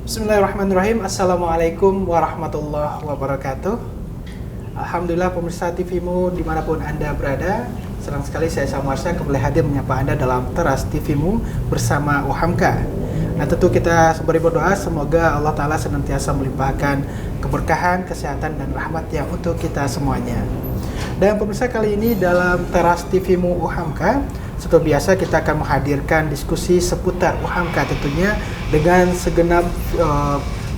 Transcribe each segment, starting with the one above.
Bismillahirrahmanirrahim. Assalamualaikum warahmatullahi wabarakatuh. Alhamdulillah pemirsa TVmu dimanapun Anda berada. Senang sekali saya Samuarsya kembali hadir menyapa Anda dalam Teras TVmu bersama UHAMKA. Nah tentu kita sembari berdoa semoga Allah Ta'ala senantiasa melimpahkan keberkahan, kesehatan, dan rahmat-Nya untuk kita semuanya. Dan pemirsa kali ini dalam Teras TVmu UHAMKA, seperti biasa kita akan menghadirkan diskusi seputar UHAMKA tentunya dengan segenap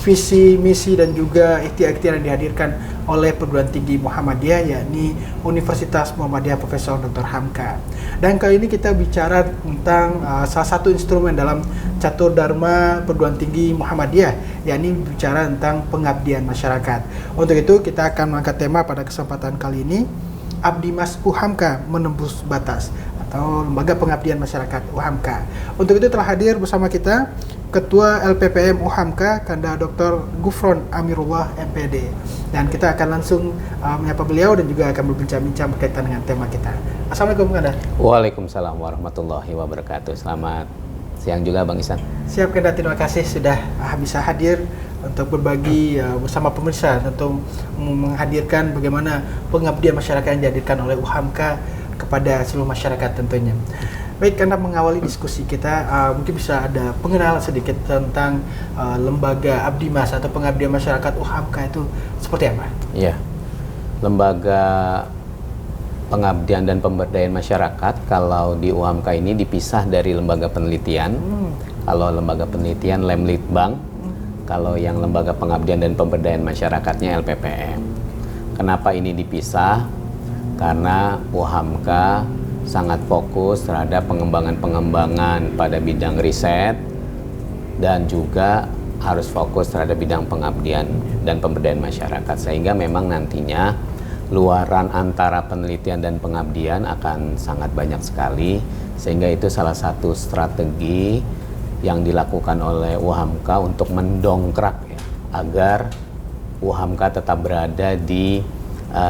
visi, misi dan juga ikhtiar-ikhtiar yang dihadirkan oleh perguruan tinggi Muhammadiyah yakni Universitas Muhammadiyah Profesor Dr. Hamka. Dan kali ini kita bicara tentang salah satu instrumen dalam catur dharma perguruan tinggi Muhammadiyah yakni bicara tentang pengabdian masyarakat. Untuk itu kita akan mengangkat tema pada kesempatan kali ini, Abdimas UHAMKA Menembus Batas atau Lembaga Pengabdian Masyarakat UHAMKA. Untuk itu telah hadir bersama kita Ketua LPPM UHAMKA Kanda Dr. Gufron Amirullah MPD. Dan kita akan langsung menyapa beliau dan juga akan berbincang-bincang berkaitan dengan tema kita. Assalamualaikum Kanda. Waalaikumsalam warahmatullahi wabarakatuh. Selamat siang juga Bang Isan. Siap Kanda, terima kasih sudah bisa hadir untuk berbagi bersama pemirsa tentu menghadirkan bagaimana pengabdian masyarakat yang dihadirkan oleh UHAMKA kepada seluruh masyarakat tentunya. Baik, karena mengawali diskusi kita, mungkin bisa ada pengenalan sedikit tentang lembaga Abdimas atau pengabdian masyarakat UHAMKA itu seperti apa? Iya, lembaga pengabdian dan pemberdayaan masyarakat kalau di UHAMKA ini dipisah dari lembaga penelitian. Kalau lembaga penelitian Lemlitbang, kalau yang lembaga pengabdian dan pemberdayaan masyarakatnya LPPM. Kenapa ini dipisah? Karena UHAMKA sangat fokus terhadap pengembangan pada bidang riset dan juga harus fokus terhadap bidang pengabdian dan pemberdayaan masyarakat, sehingga memang nantinya luaran antara penelitian dan pengabdian akan sangat banyak sekali, sehingga itu salah satu strategi yang dilakukan oleh UHAMKA untuk mendongkrak ya, agar UHAMKA tetap berada di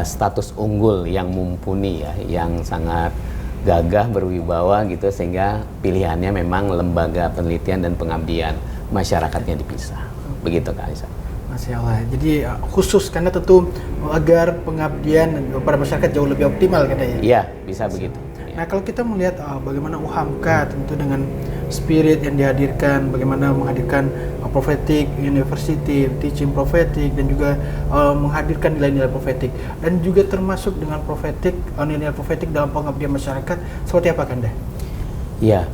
status unggul yang mumpuni ya, yang sangat gagah berwibawa gitu, sehingga pilihannya memang lembaga penelitian dan pengabdian masyarakatnya dipisah. Begitu Kak Aisyah. Masya Allah. Jadi khusus karena tentu agar pengabdian pada masyarakat jauh lebih optimal kan ya? Iya, bisa begitu. Nah kalau kita melihat bagaimana UHAMKA tentu dengan spirit yang dihadirkan, bagaimana menghadirkan prophetic university, teaching prophetic dan juga menghadirkan nilai-nilai prophetic dan juga termasuk dengan prophetic nilai prophetic dalam pengabdian masyarakat, seperti apa Kanda? Iya.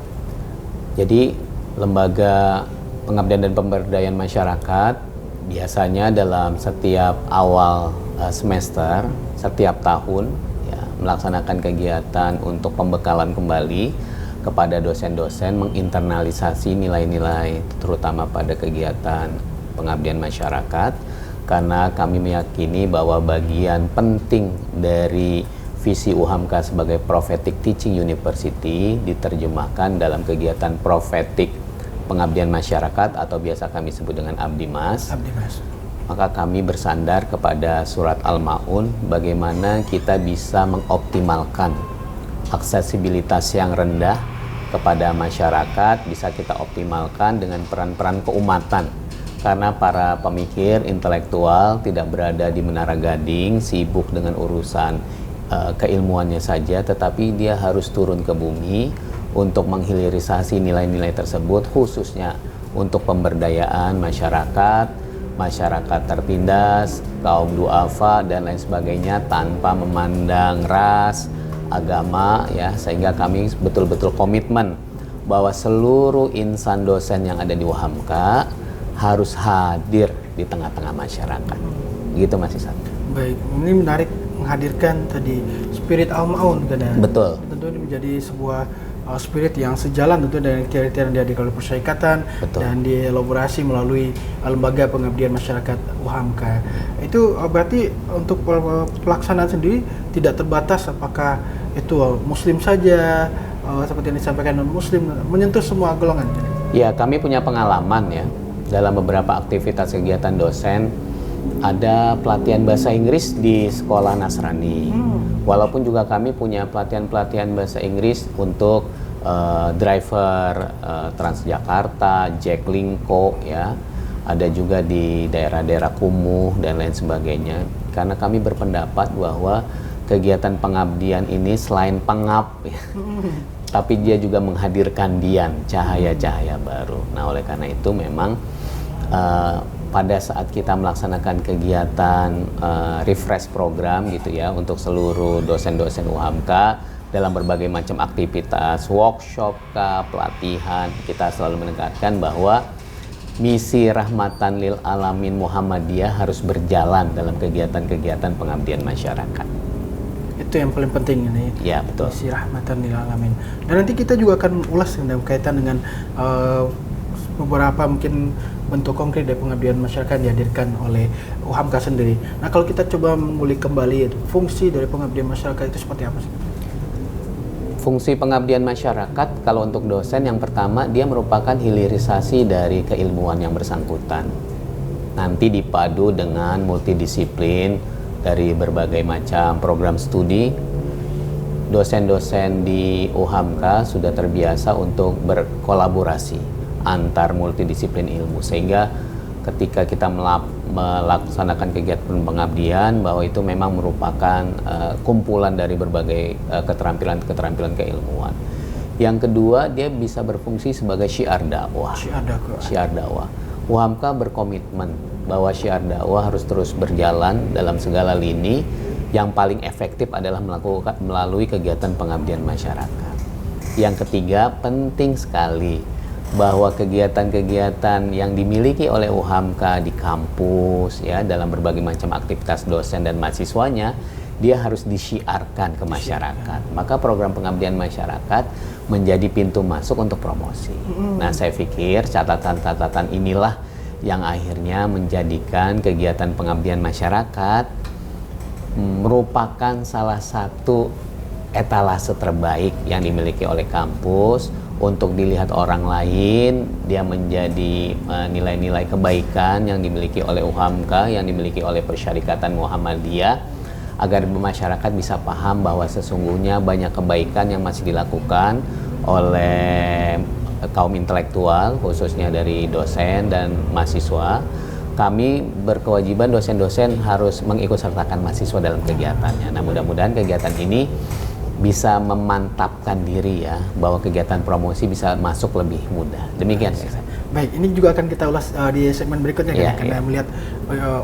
Jadi lembaga pengabdian dan pemberdayaan masyarakat biasanya dalam setiap awal semester, setiap tahun melaksanakan kegiatan untuk pembekalan kembali kepada dosen-dosen menginternalisasi nilai-nilai terutama pada kegiatan pengabdian masyarakat, karena kami meyakini bahwa bagian penting dari visi UHAMKA sebagai prophetic teaching university diterjemahkan dalam kegiatan prophetic pengabdian masyarakat atau biasa kami sebut dengan Abdimas. Maka kami bersandar kepada surat Al-Ma'un, bagaimana kita bisa mengoptimalkan aksesibilitas yang rendah kepada masyarakat, bisa kita optimalkan dengan peran-peran keumatan. Karena para pemikir intelektual tidak berada di Menara Gading, sibuk dengan urusan keilmuannya saja, tetapi dia harus turun ke bumi untuk menghilirisasi nilai-nilai tersebut, khususnya untuk pemberdayaan masyarakat tertindas, kaum duafa dan lain sebagainya, tanpa memandang ras, agama ya, sehingga kami betul-betul komitmen bahwa seluruh insan dosen yang ada di UHAMKA harus hadir di tengah-tengah masyarakat. Begitu Mas Isan. Baik, ini menarik menghadirkan tadi spirit Al-Ma'un kan ya? Betul. Tentu ini menjadi sebuah spirit yang sejalan tentu dengan ikhtiar-ikhtiar yang dihadirkan oleh persyarikatan dan dielaborasi melalui lembaga pengabdian masyarakat UHAMKA. Itu berarti untuk pelaksanaan sendiri tidak terbatas apakah itu muslim saja, seperti yang disampaikan non-muslim, menyentuh semua golongan. Ya, kami punya pengalaman ya dalam beberapa aktivitas kegiatan dosen. Ada pelatihan bahasa Inggris di sekolah Nasrani. Walaupun juga kami punya pelatihan-pelatihan bahasa Inggris untuk driver Transjakarta, Jaklingko ya. ada juga di daerah-daerah kumuh dan lain sebagainya. Karena kami berpendapat bahwa kegiatan pengabdian ini selain pengab, ya, tapi dia juga menghadirkan dian, cahaya-cahaya baru. Nah, oleh karena itu memang pada saat kita melaksanakan kegiatan refresh program gitu ya untuk seluruh dosen-dosen UHAMKA dalam berbagai macam aktivitas, workshop, pelatihan, kita selalu menekankan bahwa misi Rahmatan lil Alamin Muhammadiyah harus berjalan dalam kegiatan-kegiatan pengabdian masyarakat. Itu yang paling penting ini. Ya, betul. Misi Rahmatan lil Alamin. Dan nanti kita juga akan ulas dalam kaitan dengan beberapa mungkin bentuk konkret dari pengabdian masyarakat yang dihadirkan oleh UHAMKA sendiri. Nah, kalau kita coba mengulik kembali fungsi dari pengabdian masyarakat itu seperti apa sih? Fungsi pengabdian masyarakat kalau untuk dosen yang pertama dia merupakan hilirisasi dari keilmuan yang bersangkutan. Nanti dipadu dengan multidisiplin dari berbagai macam program studi. Dosen-dosen di UHAMKA sudah terbiasa untuk berkolaborasi antar multidisiplin ilmu sehingga ketika kita melaksanakan kegiatan pengabdian bahwa itu memang merupakan kumpulan dari berbagai keterampilan keilmuan. Yang kedua, dia bisa berfungsi sebagai syiar dakwah. Syiar dakwah. UHAMKA berkomitmen bahwa syiar dakwah harus terus berjalan dalam segala lini. Yang paling efektif adalah melalui kegiatan pengabdian masyarakat. Yang ketiga, penting sekali bahwa kegiatan-kegiatan yang dimiliki oleh UHAMKA di kampus ya dalam berbagai macam aktivitas dosen dan mahasiswanya dia harus disiarkan ke masyarakat. Maka program pengabdian masyarakat menjadi pintu masuk untuk promosi. Nah, saya pikir catatan-catatan inilah yang akhirnya menjadikan kegiatan pengabdian masyarakat merupakan salah satu etalase terbaik yang dimiliki oleh kampus untuk dilihat orang lain. Dia menjadi nilai-nilai kebaikan yang dimiliki oleh UHAMKA, yang dimiliki oleh Persyarikatan Muhammadiyah, agar masyarakat bisa paham bahwa sesungguhnya banyak kebaikan yang masih dilakukan oleh kaum intelektual, khususnya dari dosen dan mahasiswa. Kami berkewajiban dosen-dosen harus mengikutsertakan mahasiswa dalam kegiatannya. Nah, mudah-mudahan kegiatan ini bisa memantapkan diri ya, bahwa kegiatan promosi bisa masuk lebih mudah. Demikian. Baik, ini juga akan kita ulas di segmen berikutnya karena melihat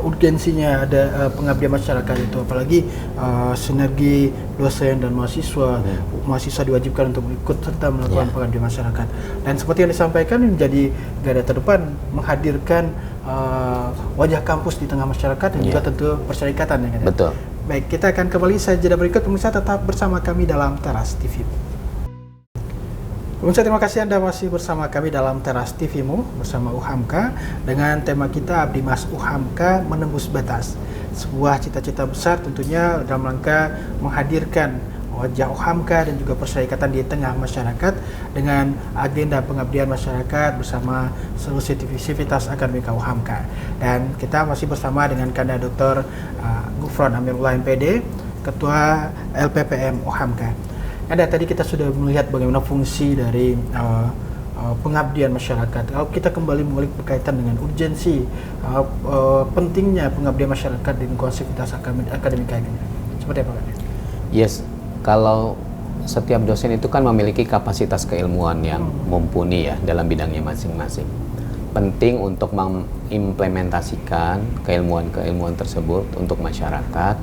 urgensinya ada pengabdian masyarakat itu, apalagi sinergi dosen dan mahasiswa. Mahasiswa diwajibkan untuk ikut serta melakukan pengabdian masyarakat. Dan seperti yang disampaikan, menjadi garda terdepan menghadirkan wajah kampus di tengah masyarakat dan juga tentu persyarikatan. Betul. Baik, kita akan kembali saja jeda berikut. Pemirsa tetap bersama kami dalam Teras TV. Pemirsa, terima kasih Anda masih bersama kami dalam Teras TV-mu bersama UHAMKA dengan tema kita Abdi Mas UHAMKA Menembus Batas. Sebuah cita-cita besar tentunya dalam rangka menghadirkan wajah UHAMKA dan juga persyarikatan di tengah masyarakat dengan agenda pengabdian masyarakat bersama seluruh sivitas akademika UHAMKA. Dan kita masih bersama dengan Kanda Dr. Gufron Amirullah MPD, Ketua LPPM UHAMKA. Ada tadi kita sudah melihat bagaimana fungsi dari pengabdian masyarakat. Kalau kita kembali mengulik berkaitan dengan urgensi pentingnya pengabdian masyarakat di konsivitas akademika ini, seperti apa kan? Yes. Kalau setiap dosen itu kan memiliki kapasitas keilmuan yang mumpuni ya dalam bidangnya masing-masing. Penting untuk mengimplementasikan keilmuan-keilmuan tersebut untuk masyarakat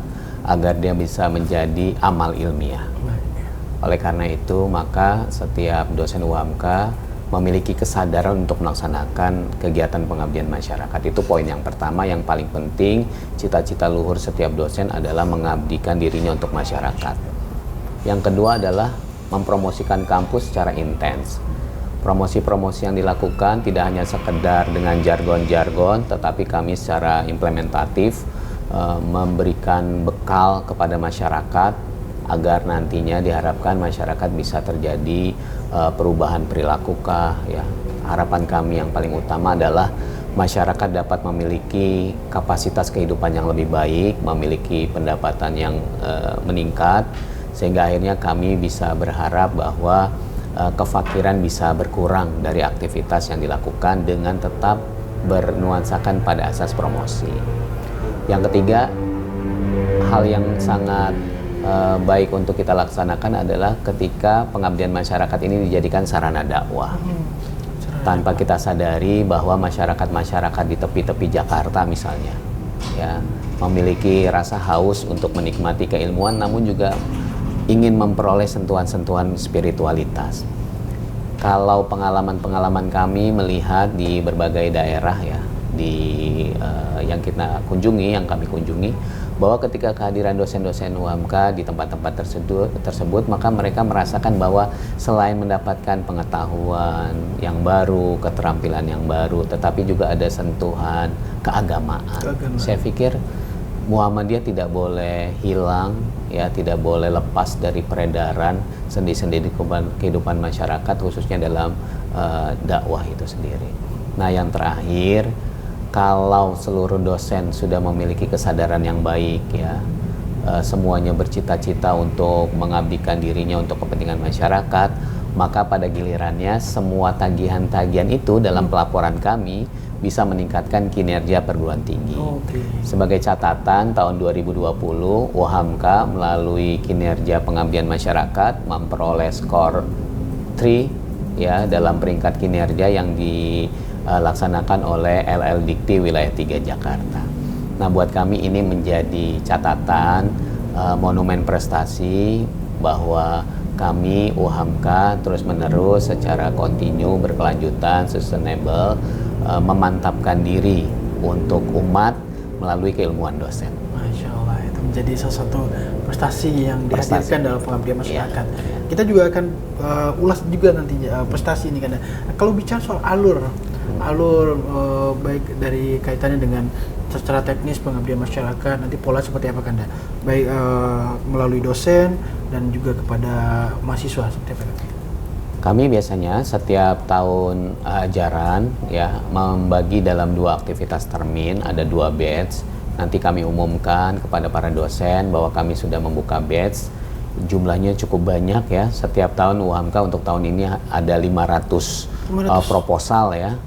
agar dia bisa menjadi amal ilmiah. Oleh karena itu, maka setiap dosen UHAMKA memiliki kesadaran untuk melaksanakan kegiatan pengabdian masyarakat. Itu poin yang pertama, yang paling penting. Cita-cita luhur setiap dosen adalah mengabdikan dirinya untuk masyarakat. Yang kedua adalah mempromosikan kampus secara intens. Promosi-promosi yang dilakukan tidak hanya sekedar dengan jargon-jargon, tetapi kami secara implementatif memberikan bekal kepada masyarakat agar nantinya diharapkan masyarakat bisa terjadi perubahan perilaku ya. Harapan kami yang paling utama adalah masyarakat dapat memiliki kapasitas kehidupan yang lebih baik, memiliki pendapatan yang meningkat, sehingga akhirnya kami bisa berharap bahwa kefakiran bisa berkurang dari aktivitas yang dilakukan dengan tetap bernuansakan pada asas promosi. Yang ketiga, hal yang sangat baik untuk kita laksanakan adalah ketika pengabdian masyarakat ini dijadikan sarana dakwah. Tanpa kita sadari bahwa masyarakat-masyarakat di tepi-tepi Jakarta misalnya, ya, memiliki rasa haus untuk menikmati keilmuan, namun juga ingin memperoleh sentuhan-sentuhan spiritualitas. Kalau pengalaman-pengalaman kami melihat di berbagai daerah ya, yang kita kunjungi, yang kami kunjungi, bahwa ketika kehadiran dosen-dosen UHAMKA di tempat-tempat tersebut, maka mereka merasakan bahwa selain mendapatkan pengetahuan yang baru, keterampilan yang baru, tetapi juga ada sentuhan keagamaan. Saya pikir Muhammadiyah tidak boleh hilang, ya, tidak boleh lepas dari peredaran sendi-sendi di kehidupan masyarakat, khususnya dalam dakwah itu sendiri. Nah, yang terakhir, kalau seluruh dosen sudah memiliki kesadaran yang baik, ya, semuanya bercita-cita untuk mengabdikan dirinya untuk kepentingan masyarakat, maka pada gilirannya semua tagihan-tagihan itu dalam pelaporan kami bisa meningkatkan kinerja perguruan tinggi. Sebagai catatan, tahun 2020 UHAMKA melalui kinerja pengabdian masyarakat memperoleh skor 3 ya dalam peringkat kinerja yang dilaksanakan oleh LL Dikti Wilayah 3 Jakarta. Nah, buat kami ini menjadi catatan monumen prestasi bahwa kami UHAMKA terus-menerus secara kontinu, berkelanjutan, sustainable, memantapkan diri untuk umat melalui keilmuan dosen. Masya Allah, itu menjadi salah satu prestasi yang dihasilkan dalam pengabdian masyarakat. Iya. Kita juga akan ulas juga nantinya prestasi ini karena kalau bicara soal alur baik dari kaitannya dengan secara teknis pengabdian masyarakat, nanti pola seperti apa Kanda? Baik melalui dosen dan juga kepada mahasiswa seperti apa? Kami biasanya setiap tahun ajaran ya membagi dalam 2 aktivitas termin, ada 2 batch. Nanti kami umumkan kepada para dosen bahwa kami sudah membuka batch. Jumlahnya cukup banyak ya. Setiap tahun UHAMKA untuk tahun ini ada 500 proposal ya.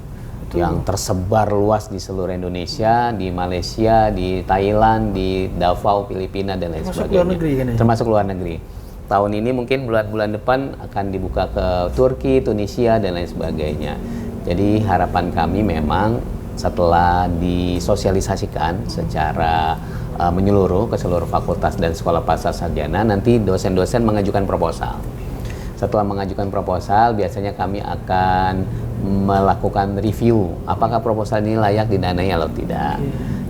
Betul. Yang tersebar luas di seluruh Indonesia, di Malaysia, di Thailand, di Davao, Filipina dan lain sebagainya. Luar negeri kan ya? Termasuk luar negeri. Tahun ini mungkin bulan depan akan dibuka ke Turki, Tunisia, dan lain sebagainya. Jadi harapan kami memang setelah disosialisasikan secara menyeluruh ke seluruh fakultas dan sekolah pasca sarjana, nanti dosen-dosen mengajukan proposal. Setelah mengajukan proposal, biasanya kami akan melakukan review, apakah proposal ini layak didanai atau tidak.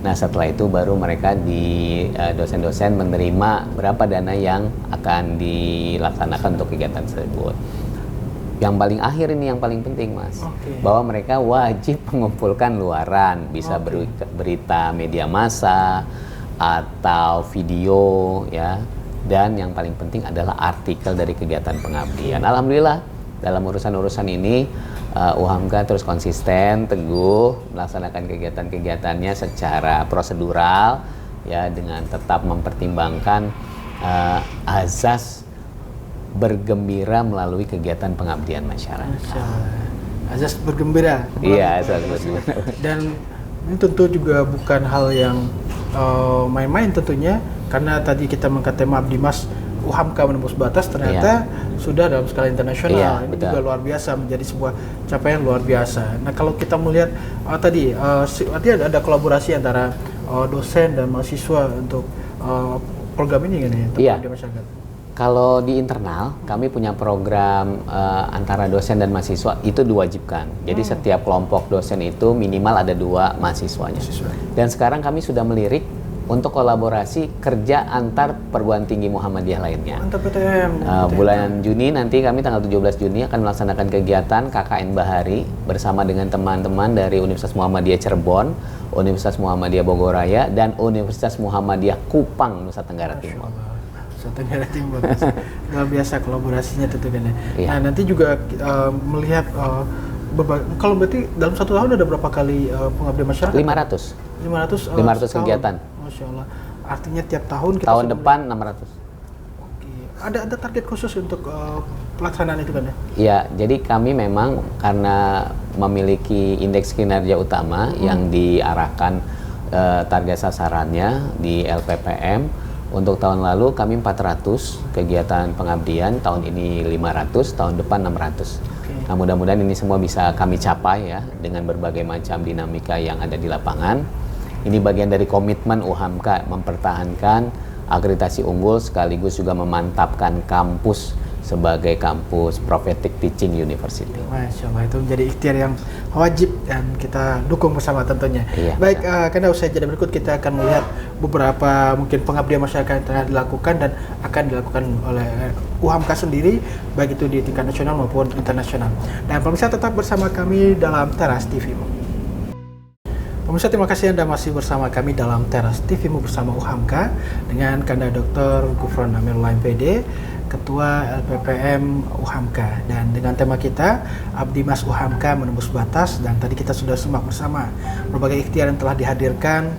Nah, setelah itu baru mereka dosen-dosen menerima berapa dana yang akan dilaksanakan untuk kegiatan tersebut. Yang paling akhir ini yang paling penting, Mas, bahwa mereka wajib mengumpulkan luaran, bisa berita media massa atau video, ya. Dan yang paling penting adalah artikel dari kegiatan pengabdian. Alhamdulillah dalam urusan-urusan ini UHAMKA terus konsisten, teguh melaksanakan kegiatan-kegiatannya secara prosedural ya, dengan tetap mempertimbangkan azas bergembira melalui kegiatan pengabdian masyarakat. Azas bergembira. Iya, azas bergembira. Dan ini tentu juga bukan hal yang main-main tentunya, karena tadi kita mengangkat tema Abdi Mas UHAMKA menembus batas, ternyata sudah dalam skala internasional. Ini juga luar biasa, menjadi sebuah capaian luar biasa. Nah, kalau kita melihat tadi ada kolaborasi antara dosen dan mahasiswa untuk program ini kan ya, di masyarakat. Kalau di internal, kami punya program antara dosen dan mahasiswa itu diwajibkan. Jadi setiap kelompok dosen itu minimal ada 2 mahasiswanya. Dan sekarang kami sudah melirik untuk kolaborasi kerja antar perguruan tinggi Muhammadiyah lainnya. Antar PTM. Bulan Juni nanti kami tanggal 17 Juni akan melaksanakan kegiatan KKN Bahari bersama dengan teman-teman dari Universitas Muhammadiyah Cirebon, Universitas Muhammadiyah Bogoraya, dan Universitas Muhammadiyah Kupang, Nusa Tenggara Timur. Nusa Tenggara Timur. Luar biasa kolaborasinya tentu kan ya. Nah, nanti juga melihat kalau berarti dalam 1 tahun ada berapa kali pengabdian masyarakat? 500 kegiatan. Masya Allah. Artinya tiap tahun kita tahun depan 600. Oke. Ada target khusus untuk pelaksanaan itu kan ya? Ya, jadi kami memang karena memiliki indeks kinerja utama yang diarahkan target sasarannya di LPPM. Untuk tahun lalu kami 400 kegiatan pengabdian, tahun ini 500, tahun depan 600. Nah, mudah-mudahan ini semua bisa kami capai ya dengan berbagai macam dinamika yang ada di lapangan. Ini bagian dari komitmen UHAMKA mempertahankan akreditasi unggul sekaligus juga memantapkan kampus sebagai kampus Prophetic Teaching University. Masya Allah, itu menjadi ikhtiar yang wajib dan kita dukung bersama tentunya. Iya, Baik, karena usai jeda berikut kita akan melihat beberapa mungkin pengabdian masyarakat yang telah dilakukan dan akan dilakukan oleh UHAMKA sendiri, baik itu di tingkat nasional maupun internasional. Dan pemirsa tetap bersama kami dalam Teras TV-mu. Pemirsa, terima kasih Anda masih bersama kami dalam Teras TV-mu bersama UHAMKA dengan Kanda Dr. Gufron Amirullah MPD, Ketua LPPM UHAMKA, dan dengan tema kita Abdi Mas UHAMKA Menembus Batas. Dan tadi kita sudah simak bersama berbagai ikhtiar yang telah dihadirkan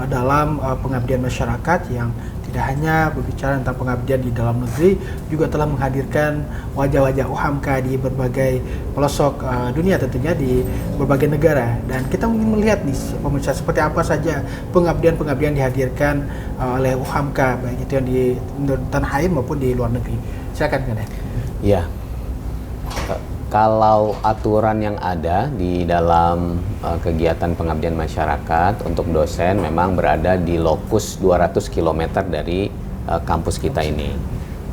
dalam pengabdian masyarakat yang tidak hanya berbicara tentang pengabdian di dalam negeri, juga telah menghadirkan wajah-wajah UHAMKA di berbagai pelosok dunia, tentunya di berbagai negara. Dan kita ingin melihat nih pemirsa seperti apa saja pengabdian-pengabdian dihadirkan oleh UHAMKA, baik itu yang di tanah air maupun di luar negeri. Silakan kan ya. Ya, kalau aturan yang ada di dalam kegiatan pengabdian masyarakat untuk dosen memang berada di lokus 200 km dari kampus kita ini.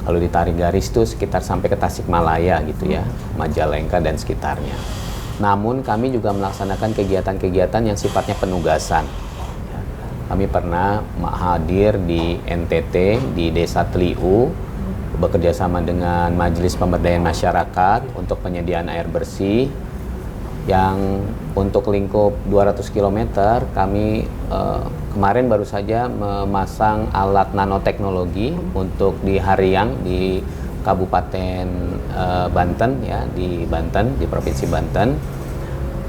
Kalau ditarik garis itu sekitar sampai ke Tasikmalaya gitu ya, Majalengka dan sekitarnya. Namun kami juga melaksanakan kegiatan-kegiatan yang sifatnya penugasan. Kami pernah hadir di NTT, di Desa Tliu, bekerja sama dengan Majelis Pemberdayaan Masyarakat untuk penyediaan air bersih yang untuk lingkup 200 km kami kemarin baru saja memasang alat nanoteknologi untuk di Hariang di Kabupaten Banten ya, di Banten, di Provinsi Banten.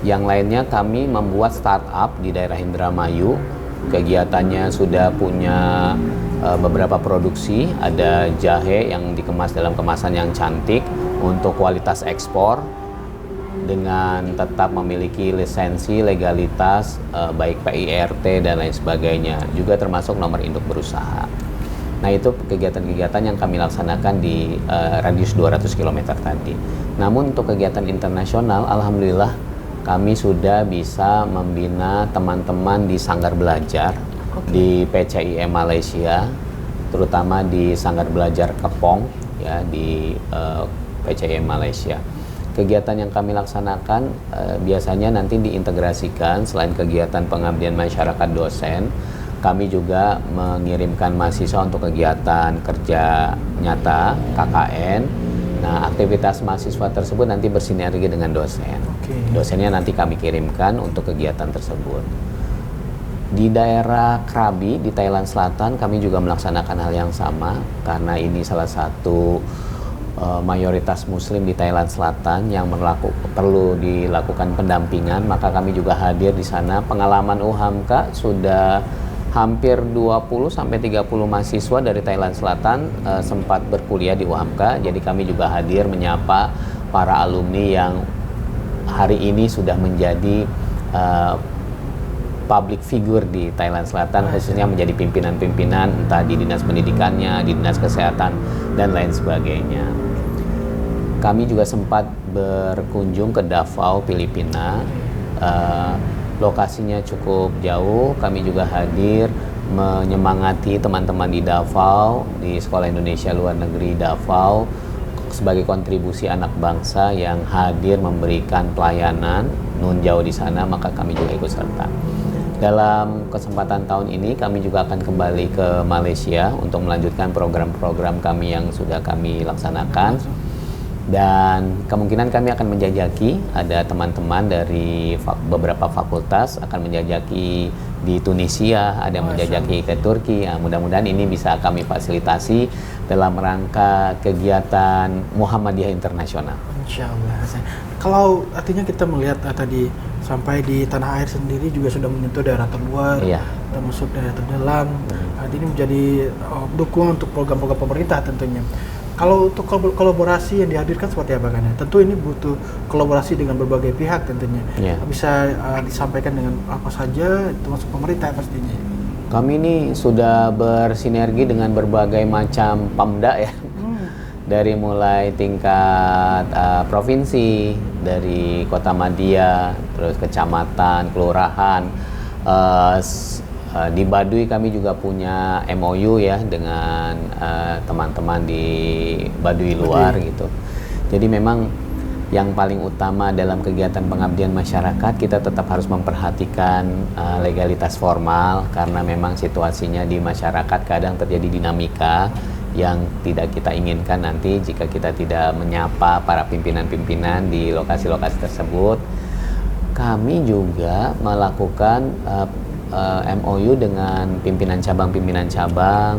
Yang lainnya kami membuat startup di daerah Indramayu. Kegiatannya sudah punya beberapa produksi, ada jahe yang dikemas dalam kemasan yang cantik untuk kualitas ekspor dengan tetap memiliki lisensi, legalitas, baik PIRT dan lain sebagainya, juga termasuk nomor induk berusaha. Nah, itu kegiatan-kegiatan yang kami laksanakan di radius 200 km tadi. Namun untuk kegiatan internasional, alhamdulillah kami sudah bisa membina teman-teman di Sanggar Belajar di PCIM Malaysia, terutama di Sanggar Belajar Kepong ya di PCIM Malaysia. Kegiatan yang kami laksanakan biasanya nanti diintegrasikan selain kegiatan pengabdian masyarakat dosen, kami juga mengirimkan mahasiswa untuk kegiatan kerja nyata KKN. Nah, aktivitas mahasiswa tersebut nanti bersinergi dengan dosen. Dosennya nanti kami kirimkan untuk kegiatan tersebut. Di daerah Krabi di Thailand Selatan kami juga melaksanakan hal yang sama karena ini salah satu mayoritas muslim di Thailand Selatan yang perlu dilakukan pendampingan, maka kami juga hadir di sana. Pengalaman UHAMKA sudah hampir 20 sampai 30 mahasiswa dari Thailand Selatan sempat berkuliah di UHAMKA. Jadi kami juga hadir menyapa para alumni yang hari ini sudah menjadi public figure di Thailand Selatan, khususnya menjadi pimpinan-pimpinan entah di dinas pendidikannya, di dinas kesehatan dan lain sebagainya. Kami juga sempat berkunjung ke Davao, Filipina. Lokasinya cukup jauh, kami juga hadir menyemangati teman-teman di Davao, di Sekolah Indonesia Luar Negeri Davao, sebagai kontribusi anak bangsa yang hadir memberikan pelayanan nun jauh di sana, maka kami juga ikut serta. Dalam kesempatan tahun ini kami juga akan kembali ke Malaysia untuk melanjutkan program-program kami yang sudah kami laksanakan. Dan kemungkinan kami akan menjajaki, ada teman-teman dari beberapa fakultas akan menjajaki di Tunisia, ada yang menjajaki ke Turki. Nah, mudah-mudahan ini bisa kami fasilitasi dalam rangka kegiatan Muhammadiyah Internasional. Insya Allah. Kalau artinya kita melihat tadi sampai di tanah air sendiri juga sudah menyentuh daerah terluar, termasuk daerah terdalam. Ini menjadi dukungan untuk program-program pemerintah tentunya. Kalau untuk kolaborasi yang dihadirkan seperti apa kan ya? Tentu ini butuh kolaborasi dengan berbagai pihak tentunya. Bisa disampaikan dengan apa saja, termasuk pemerintah pastinya. Kami ini sudah bersinergi dengan berbagai macam Pamda ya. Dari mulai tingkat provinsi, dari Kota Madia, terus kecamatan, kelurahan. Di Baduy kami juga punya MOU ya dengan teman-teman di Baduy luar gitu. Jadi memang yang paling utama dalam kegiatan pengabdian masyarakat, kita tetap harus memperhatikan legalitas formal, karena memang situasinya di masyarakat kadang terjadi dinamika yang tidak kita inginkan nanti jika kita tidak menyapa para pimpinan-pimpinan di lokasi-lokasi tersebut. Kami juga melakukan MOU dengan pimpinan cabang,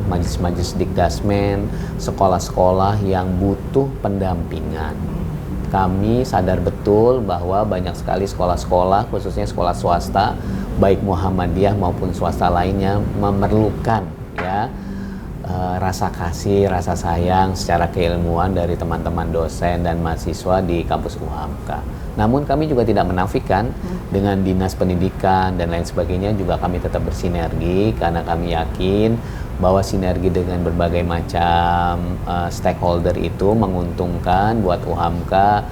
majelis-majelis dikdasmen, sekolah-sekolah yang butuh pendampingan. Kami sadar betul bahwa banyak sekali sekolah-sekolah, khususnya sekolah swasta, baik Muhammadiyah maupun swasta lainnya, memerlukan ya rasa kasih, rasa sayang secara keilmuan dari teman-teman dosen dan mahasiswa di kampus UHAMKA. Namun kami juga tidak menafikan dengan dinas pendidikan dan lain sebagainya, juga kami tetap bersinergi, karena kami yakin bahwa sinergi dengan berbagai macam stakeholder itu menguntungkan buat UHAMKA.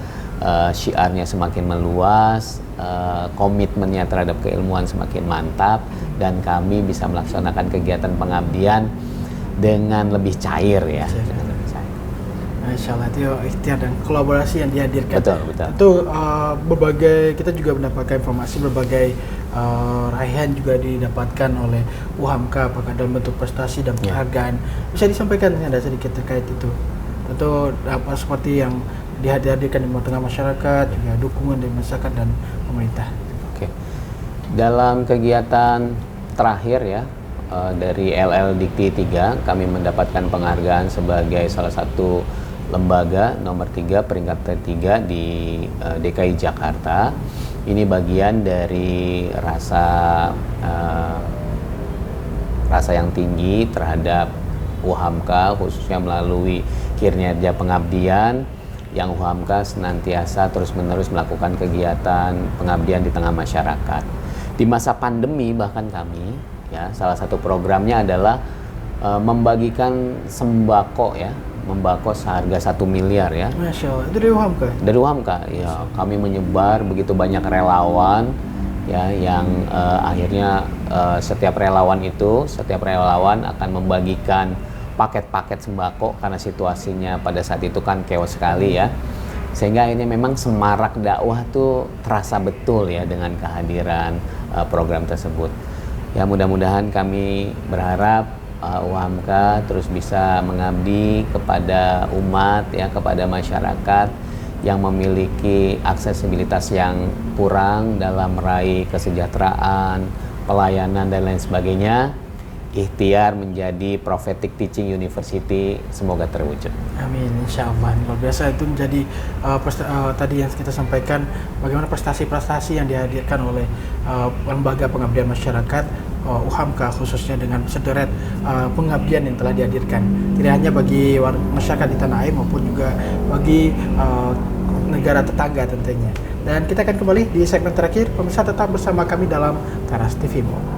Syiarnya semakin meluas, komitmennya terhadap keilmuan semakin mantap, dan kami bisa melaksanakan kegiatan pengabdian dengan lebih cair ya. Insya Allah itu ikhtiar dan kolaborasi yang dihadirkan. Betul. Tentu berbagai, kita juga mendapatkan informasi berbagai raihan juga didapatkan oleh UHAMKA, apakah dalam bentuk prestasi dan penghargaan. Bisa disampaikan ada sedikit terkait itu. Tentu apa seperti yang dihadirkan di tengah masyarakat, juga dukungan dari masyarakat dan pemerintah. Oke. Dalam kegiatan terakhir ya, dari LL Dikti 3, kami mendapatkan penghargaan sebagai salah satu lembaga nomor 3, peringkat ketiga di DKI Jakarta. Ini bagian dari rasa yang tinggi terhadap UHAMKA, khususnya melalui kinerja pengabdian yang UHAMKA senantiasa terus-menerus melakukan kegiatan pengabdian di tengah masyarakat. Di masa pandemi bahkan kami ya, salah satu programnya adalah membagikan sembako ya, membako seharga 1 miliar ya. Masya Allah, itu dari UHAMKA? Dari UHAMKA ya, kami menyebar begitu banyak relawan ya, yang akhirnya setiap relawan akan membagikan paket-paket sembako, karena situasinya pada saat itu kan chaos sekali ya, sehingga akhirnya memang semarak dakwah tuh terasa betul ya dengan kehadiran program tersebut. Ya, mudah-mudahan kami berharap UHAMKA terus bisa mengabdi kepada umat ya, kepada masyarakat yang memiliki aksesibilitas yang kurang dalam meraih kesejahteraan, pelayanan dan lain sebagainya. Ikhtiar menjadi prophetic teaching university semoga terwujud. Amin, insya Allah. Luar biasa, itu menjadi tadi yang kita sampaikan, bagaimana prestasi-prestasi yang dihadirkan oleh lembaga pengabdian masyarakat UHAMKA, khususnya dengan sederet pengabdian yang telah dihadirkan, tidak hanya bagi masyarakat di tanah air maupun juga bagi negara tetangga tentunya. Dan kita akan kembali di segmen terakhir. Pemirsa tetap bersama kami dalam Teras TV-mu.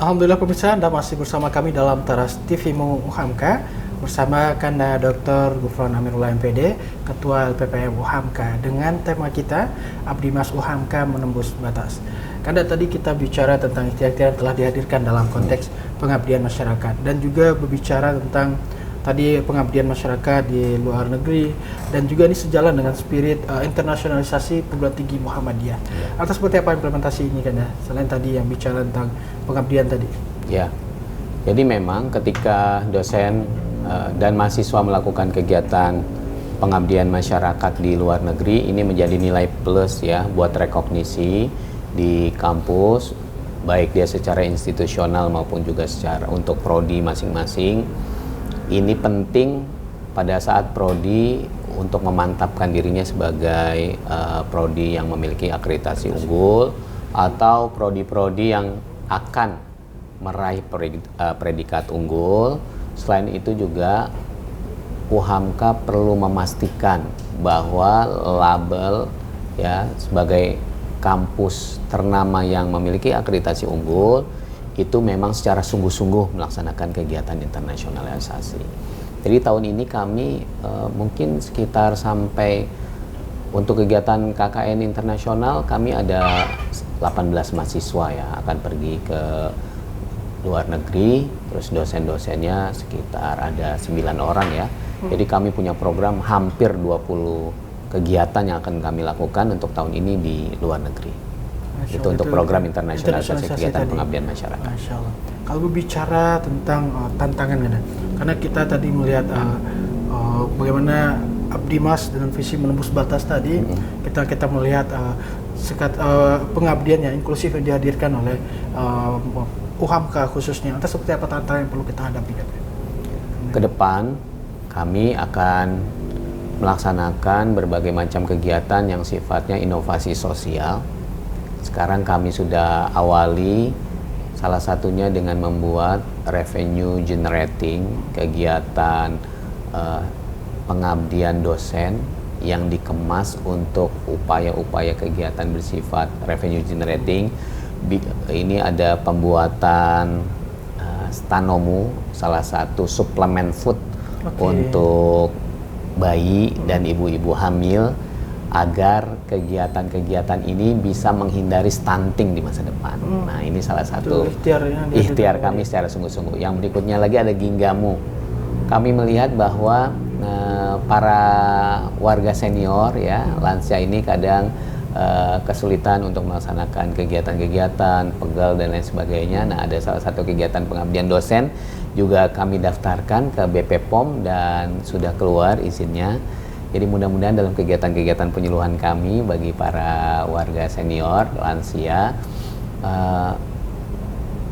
Alhamdulillah pemirsa, Anda masih bersama kami dalam Teras TV-mu UHAMKA bersama Kanda Dr. Gufron Amirullah MPD, Ketua LPPM UHAMKA, dengan tema kita Abdi Mas UHAMKA Menembus Batas. Kanda, tadi kita bicara tentang ikhtiar yang telah dihadirkan dalam konteks pengabdian masyarakat, dan juga berbicara tentang tadi pengabdian masyarakat di luar negeri, dan juga ini sejalan dengan spirit internasionalisasi perguruan tinggi Muhammadiyah. Atas seperti apa implementasi ini, Kanda, selain tadi yang bicara tentang pengabdian tadi? Ya, jadi memang ketika dosen dan mahasiswa melakukan kegiatan pengabdian masyarakat di luar negeri, ini menjadi nilai plus ya buat rekognisi di kampus, baik dia secara institusional maupun juga secara untuk prodi masing-masing. Ini penting pada saat prodi untuk memantapkan dirinya sebagai prodi yang memiliki akreditasi unggul, atau prodi-prodi yang akan meraih predikat unggul. Selain itu juga UHAMKA perlu memastikan bahwa label ya sebagai kampus ternama yang memiliki akreditasi unggul itu memang secara sungguh-sungguh melaksanakan kegiatan internasionalisasi. Jadi tahun ini kami mungkin sekitar sampai untuk kegiatan KKN internasional kami ada 18 mahasiswa ya akan pergi ke luar negeri, terus dosen-dosennya sekitar ada 9 orang ya. Jadi kami punya program hampir 20 kegiatan yang akan kami lakukan untuk tahun ini di luar negeri. Itu untuk program internasionalisasi kegiatan pengabdian masyarakat. Masya Allah. Kalau berbicara tentang tantangan karena kita tadi melihat bagaimana Abdimas dengan visi menembus batas tadi, kita melihat pengabdian yang inklusif yang dihadirkan oleh UHAMKA khususnya. Entah seperti apa tantangan yang perlu kita hadapi? Ke depan kami akan melaksanakan berbagai macam kegiatan yang sifatnya inovasi sosial. Sekarang kami sudah awali salah satunya dengan membuat revenue generating kegiatan pengabdian dosen yang dikemas untuk upaya-upaya kegiatan bersifat revenue generating. Ini ada pembuatan Stanomu, salah satu suplemen food untuk bayi dan ibu-ibu hamil agar kegiatan-kegiatan ini bisa menghindari stunting di masa depan. Nah, ini salah satu ikhtiar kami secara sungguh-sungguh. Yang berikutnya lagi ada Ginggamu. Kami melihat bahwa para warga senior ya, lansia ini kadang kesulitan untuk melaksanakan kegiatan-kegiatan, pegal dan lain sebagainya. Nah, ada salah satu kegiatan pengabdian dosen juga kami daftarkan ke BP POM dan sudah keluar izinnya. Jadi mudah-mudahan dalam kegiatan-kegiatan penyuluhan kami bagi para warga senior, lansia,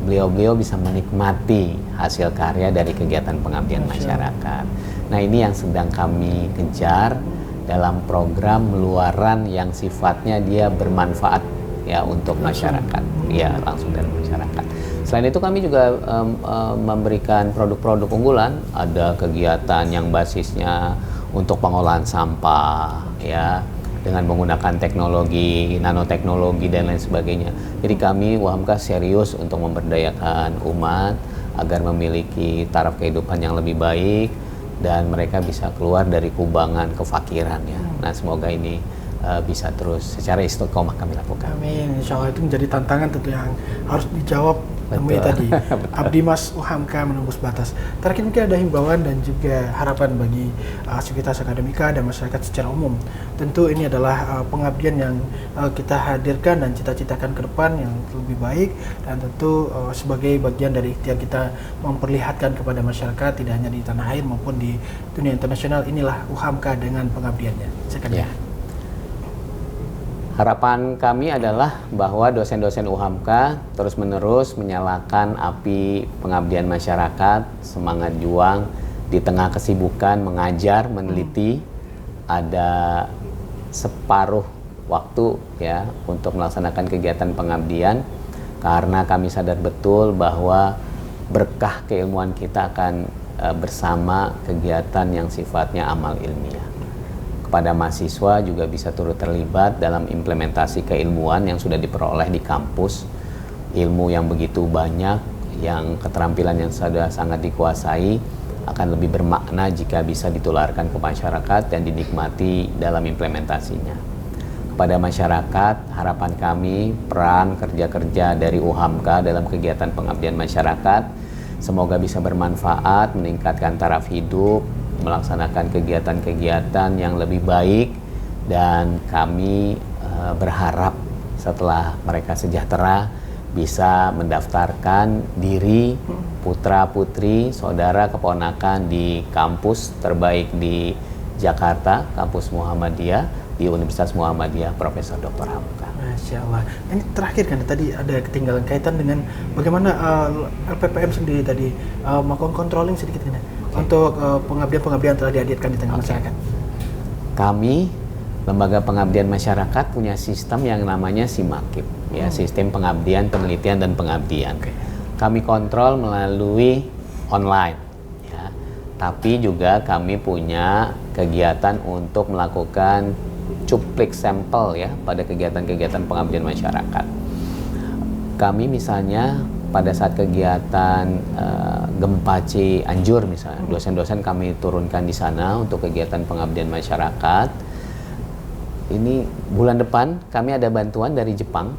beliau-beliau bisa menikmati hasil karya dari kegiatan pengabdian masyarakat. Nah, ini yang sedang kami kejar dalam program luaran yang sifatnya dia bermanfaat ya untuk masyarakat, ya langsung dari masyarakat. Selain itu kami juga memberikan produk-produk unggulan, ada kegiatan yang basisnya untuk pengolahan sampah ya dengan menggunakan teknologi, nanoteknologi dan lain sebagainya. Jadi kami UHAMKA serius untuk memberdayakan umat agar memiliki taraf kehidupan yang lebih baik dan mereka bisa keluar dari kubangan kefakiran ya. Nah, semoga ini bisa terus secara istiqomah kami lakukan. Amin. Insya Allah itu menjadi tantangan tentu yang harus dijawab namanya tadi. Abdimas UHAMKA menembus batas. Terakhir mungkin ada himbauan dan juga harapan bagi aktivitas akademika dan masyarakat secara umum. Tentu ini adalah pengabdian yang kita hadirkan dan cita-citakan ke depan yang lebih baik, dan tentu sebagai bagian dari ikhtiar kita memperlihatkan kepada masyarakat tidak hanya di tanah air maupun di dunia internasional, inilah UHAMKA dengan pengabdiannya. Sekian. Harapan kami adalah bahwa dosen-dosen UHAMKA terus-menerus menyalakan api pengabdian masyarakat, semangat juang di tengah kesibukan mengajar, meneliti. Ada separuh waktu ya untuk melaksanakan kegiatan pengabdian, karena kami sadar betul bahwa berkah keilmuan kita akan bersama kegiatan yang sifatnya amal ilmiah. Kepada mahasiswa juga bisa turut terlibat dalam implementasi keilmuan yang sudah diperoleh di kampus. Ilmu yang begitu banyak, yang keterampilan yang sudah sangat dikuasai akan lebih bermakna jika bisa ditularkan ke masyarakat dan dinikmati dalam implementasinya. Kepada masyarakat, harapan kami peran kerja-kerja dari UHAMKA dalam kegiatan pengabdian masyarakat semoga bisa bermanfaat, meningkatkan taraf hidup, melaksanakan kegiatan-kegiatan yang lebih baik, dan kami berharap setelah mereka sejahtera bisa mendaftarkan diri putra-putri, saudara, keponakan di kampus terbaik di Jakarta, kampus Muhammadiyah, di Universitas Muhammadiyah Profesor Dr. Hamka. Masya Allah. Ini terakhir kan tadi ada ketinggalan kaitan dengan bagaimana LPPM sendiri tadi melakukan controlling sedikit kan untuk pengabdian-pengabdian telah dihadirkan di tengah masyarakat. Kami Lembaga Pengabdian Masyarakat punya sistem yang namanya SIMAKIP, ya, Sistem Pengabdian, Penelitian dan Pengabdian. kami kontrol melalui online, ya. Tapi juga kami punya kegiatan untuk melakukan cuplik sampel ya pada kegiatan-kegiatan pengabdian masyarakat. Kami misalnya pada saat kegiatan Gempa Cianjur misalnya, dosen-dosen kami turunkan di sana untuk kegiatan pengabdian masyarakat. Ini bulan depan kami ada bantuan dari Jepang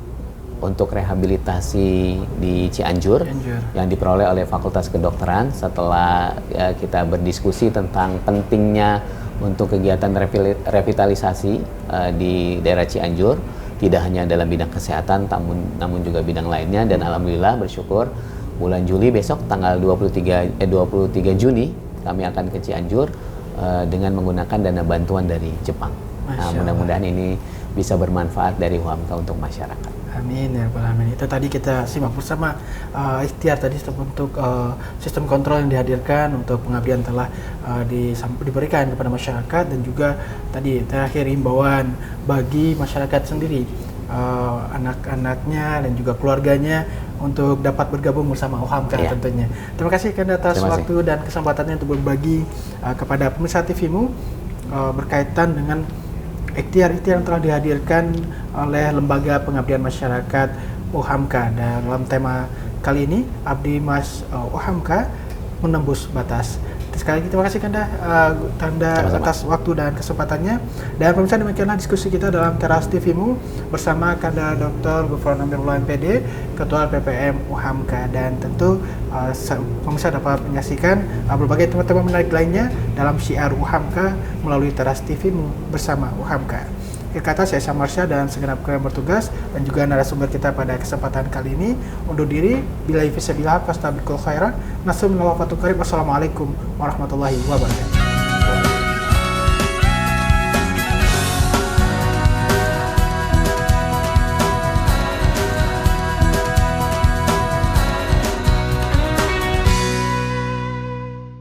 untuk rehabilitasi di Cianjur yang diperoleh oleh Fakultas Kedokteran setelah kita berdiskusi tentang pentingnya untuk kegiatan revitalisasi di daerah Cianjur, tidak hanya dalam bidang kesehatan namun juga bidang lainnya. Dan alhamdulillah bersyukur bulan Juli besok tanggal 23 Juni kami akan ke Cianjur dengan menggunakan dana bantuan dari Jepang. Nah, mudah-mudahan ini bisa bermanfaat dari UHAMKA untuk masyarakat. Amin ya rabbal alamin. Itu tadi kita simak bersama ikhtiar tadi untuk sistem kontrol yang dihadirkan untuk pengabdian telah diberikan kepada masyarakat, dan juga tadi terakhir himbauan bagi masyarakat sendiri, anak-anaknya dan juga keluarganya untuk dapat bergabung bersama UHAMKA tentunya. Terima kasih Kanda atas waktu dan kesempatannya untuk berbagi kepada pemirsa TVmu berkaitan dengan ikhtiar-ikhtiar yang telah dihadirkan oleh Lembaga Pengabdian Masyarakat UHAMKA. Dalam tema kali ini, Abdi Mas UHAMKA Menembus Batas. Sekali lagi terima kasih Kanda atas waktu dan kesempatannya. Dan pemirsa, demikianlah diskusi kita dalam Teras TVmu bersama Kanda Dr. Ghufran Amirullah MPD, Ketua PPM UHAMKA. Dan tentu pemirsa dapat menyaksikan berbagai teman-teman menarik lainnya dalam syiar UHAMKA melalui Teras TVmu bersama UHAMKA. Kata saya Syamarsya dan segenap kru yang bertugas dan juga narasumber kita pada kesempatan kali ini undur diri. Billahi fisabilillah, fastabiqul khairat. Nasrul minallah wa fatul qarib. Wassalamualaikum warahmatullahi wabarakatuh.